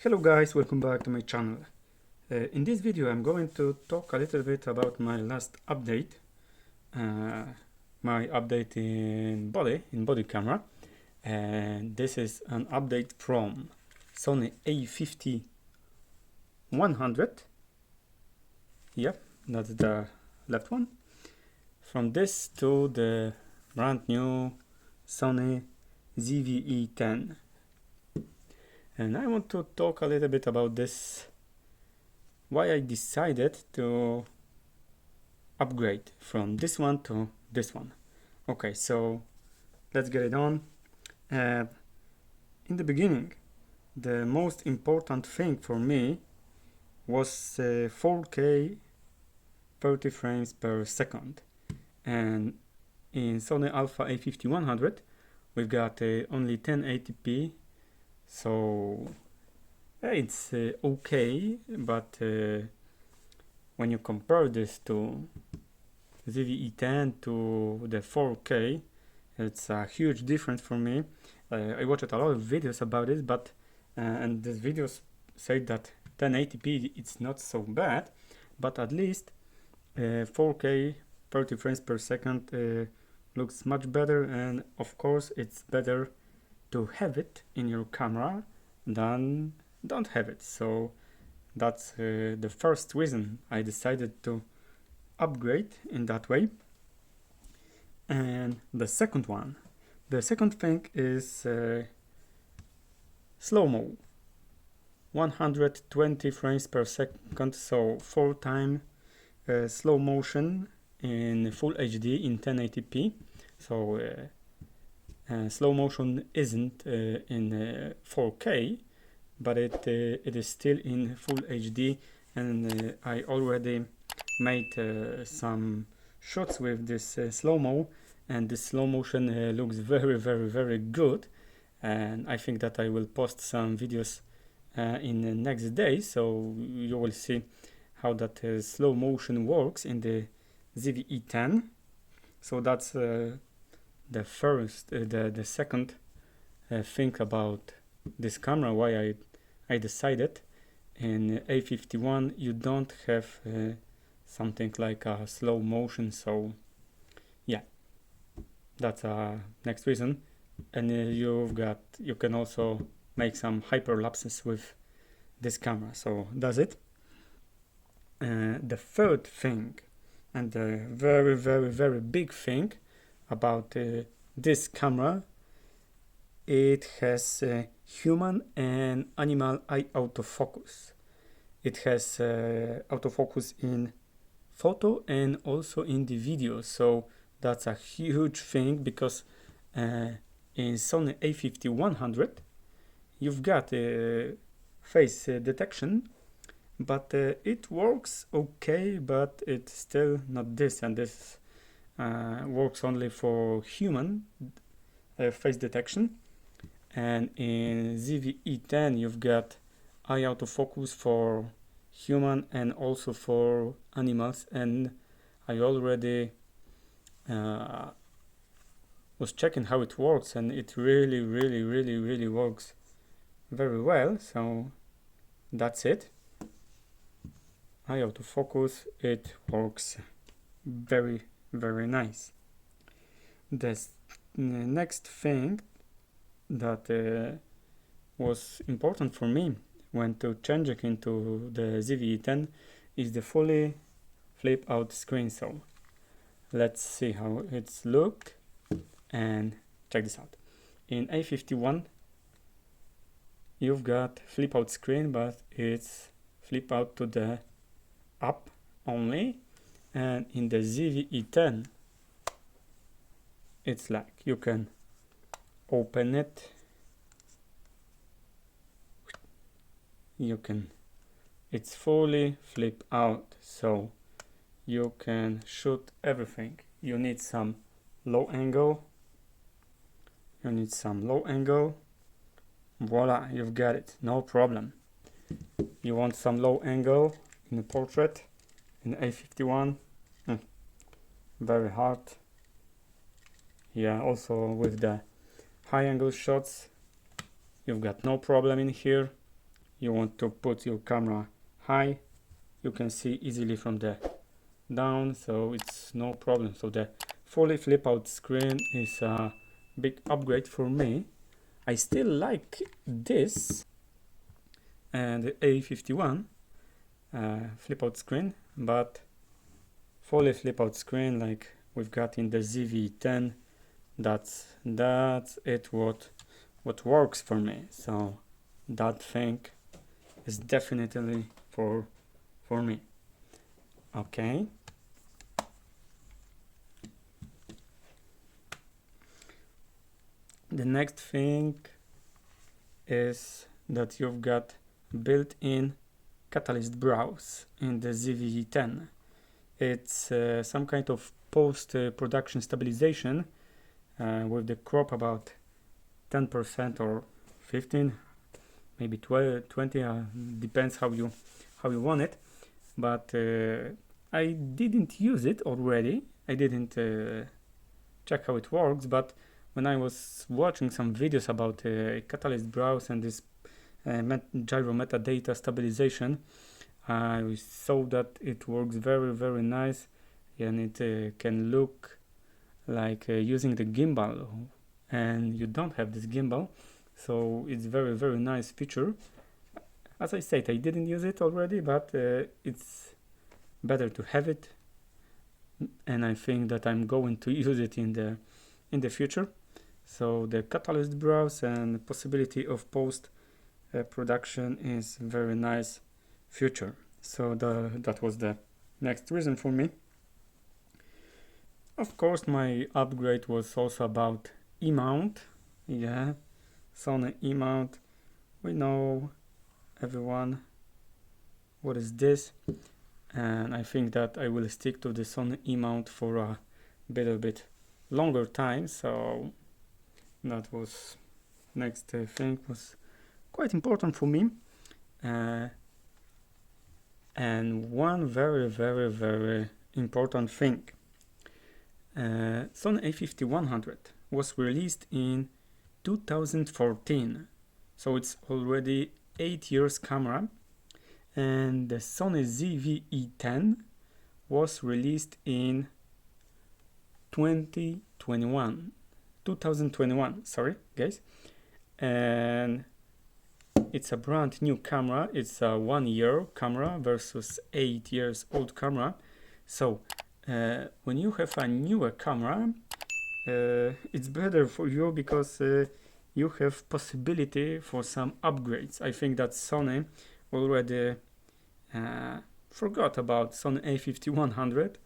Hello guys, welcome back to my channel. In this video I'm going to talk a little bit about my last update, my update in body camera, and this is an update from Sony A50-100. Yep, that's the left one. From this to the brand new Sony ZV-E10. And I want to talk a little bit about this, why I decided to upgrade from this one to this one. Okay, so let's get it on. In the beginning, the most important thing for me was 4K 30 frames per second. And in Sony Alpha A50-100, we've got only 1080p. So it's okay, but when you compare this to ZV-E10 to the 4K, it's a huge difference for me. I watched a lot of videos about it, but and these videos say that 1080p it's not so bad, but at least 4K 30 frames per second looks much better, and of course it's better to have it in your camera than don't have it. So that's the first reason I decided to upgrade in that way. And the second thing is slow-mo, 120 frames per second, so 4 times slow motion in full HD in 1080p. So slow motion isn't in 4K, but it is still in full HD, and I already made some shots with this slow-mo, and this slow motion looks very good, and I think that I will post some videos in the next day, so you will see how that slow motion works in the ZV-E10. So that's the second thing about this camera, why I decided in A51 you don't have something like a slow motion. So yeah, that's a next reason. And you can also make some hyperlapses with this camera. So that's it. The third thing, and the very big thing about this camera, it has human and animal eye autofocus. It has autofocus in photo and also in the video, so that's a huge thing, because in Sony A50-100 you've got face detection, but it works okay, but it's still not this, and this works only for human face detection. And in ZV-E10 you've got eye autofocus for human and also for animals, and I already was checking how it works, and it really works very well. So that's it. Eye autofocus, it works very nice. The next thing that was important for me when to change it into the ZV-E10 is the fully flip out screen. So let's see how it's look, and check this out. In A51 you've got flip out screen, but it's flip out to the up only, and in the ZV-E10 it's like you can open it, it's fully flip out, so you can shoot everything. You need some low angle, voila, you've got it, no problem. You want some low angle in the portrait, in A51, very hard. Yeah, also with the high angle shots you've got no problem in here. you want to put your camera high, you can see easily from the down, so it's no problem. So the fully flip out screen is a big upgrade for me. I still like this and the A51 flip out screen, but fully flip out screen like we've got in the ZV-E10, that's it what works for me. So that thing is definitely for me. Okay, the next thing is that you've got built-in catalyst browse in the ZV-E10. It's some kind of post-production stabilization with the crop about 10% or 15, maybe 12, 20, depends how you want it. But I didn't use it already. I didn't check how it works, but when I was watching some videos about catalyst browse and this gyro metadata stabilization, I saw that it works very nice, and it can look like using the gimbal, and you don't have this gimbal, so it's very nice feature. As I said, I didn't use it already, but it's better to have it, and I think that I'm going to use it in the future. So the catalyst browse and possibility of post production is very nice feature. So that was the next reason for me. Of course, my upgrade was also about E-mount. Yeah, Sony E-mount. We know, everyone, what is this, and I think that I will stick to the Sony E-mount for a bit longer time. So that was next thing was quite important for me. And one very important thing, Sony A5100 was released in 2014, so it's already 8 years camera, and the Sony ZV-E10 was released in 2021, sorry guys, and it's a brand new camera. It's a 1 year camera versus 8 years old camera. So when you have a newer camera, it's better for you because you have possibility for some upgrades. I think that Sony already forgot about Sony A5100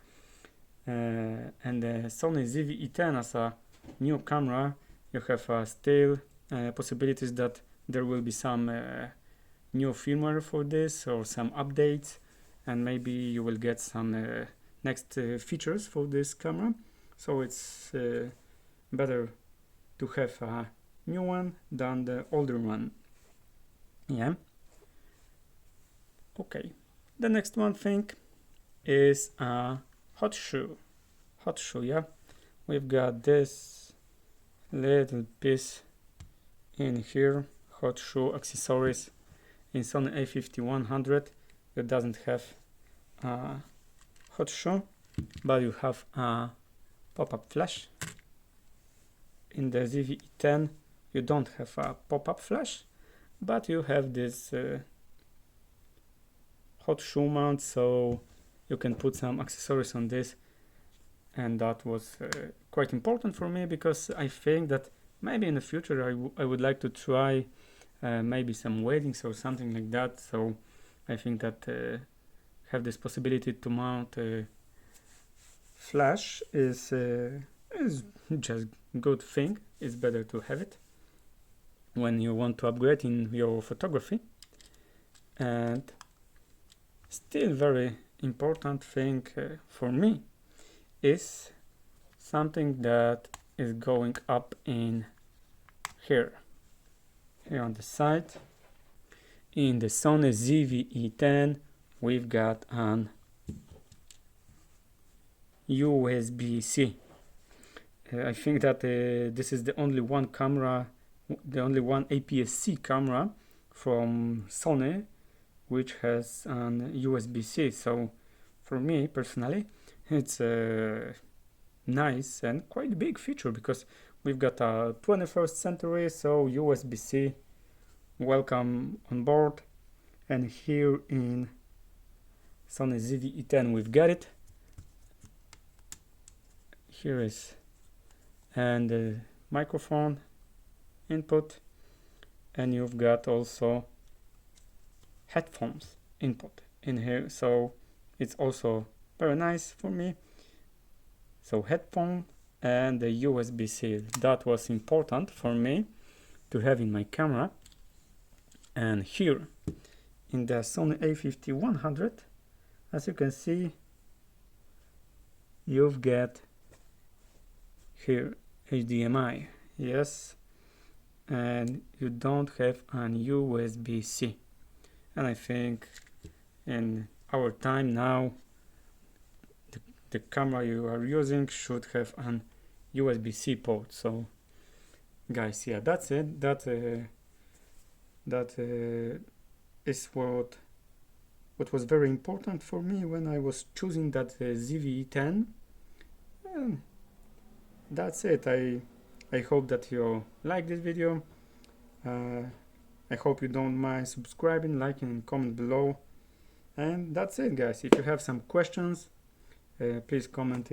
and the Sony ZV-E10 as a new camera. You have still possibilities that there will be some new firmware for this or some updates, and maybe you will get some next features for this camera. So it's better to have a new one than the older one. Yeah. Okay. The next one thing is a hot shoe. Yeah. We've got this little piece in here. Hot shoe accessories in Sony A5100. It doesn't have a hot shoe, but you have a pop-up flash. In the ZV-E10 you don't have a pop-up flash, but you have this hot shoe mount, so you can put some accessories on this, and that was quite important for me because I think that maybe in the future I would like to try maybe some weddings or something like that. So I think that have this possibility to mount a flash is just good thing. It's better to have it when you want to upgrade in your photography. And still very important thing for me is something that is going up in here on the side. In the Sony ZV-E10 we've got an USB-C. I think that this is the only one camera, the only one APS-C camera from Sony, which has an USB-C. So for me personally, it's a nice and quite big feature, because we've got a 21st century, so USB-C welcome on board. And here in Sony ZV-E10 we've got it. Here is and the microphone input, and you've got also headphones input in here, so it's also very nice for me. So headphone and the USB-C, that was important for me to have in my camera. And here in the Sony a5100, as you can see, you've got here HDMI, yes, and you don't have an USB-C. And I think in our time now, the camera you are using should have an USB-C port. So guys, yeah, that's it. That is what was very important for me when I was choosing that ZV-E10. And that's it. I hope that you like this video. I hope you don't mind subscribing, liking, and comment below. And that's it, guys. If you have some questions, please comment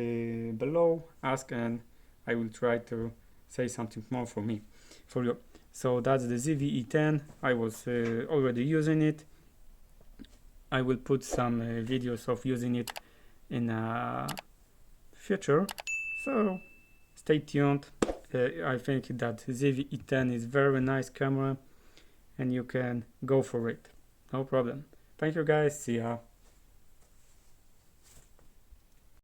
below, ask, and I will try to say something more for you. So that's the ZV-E10. I was already using it. I will put some videos of using it in future, so stay tuned. I think that ZV-E10 is very nice camera, and you can go for it, no problem. Thank you guys, see ya.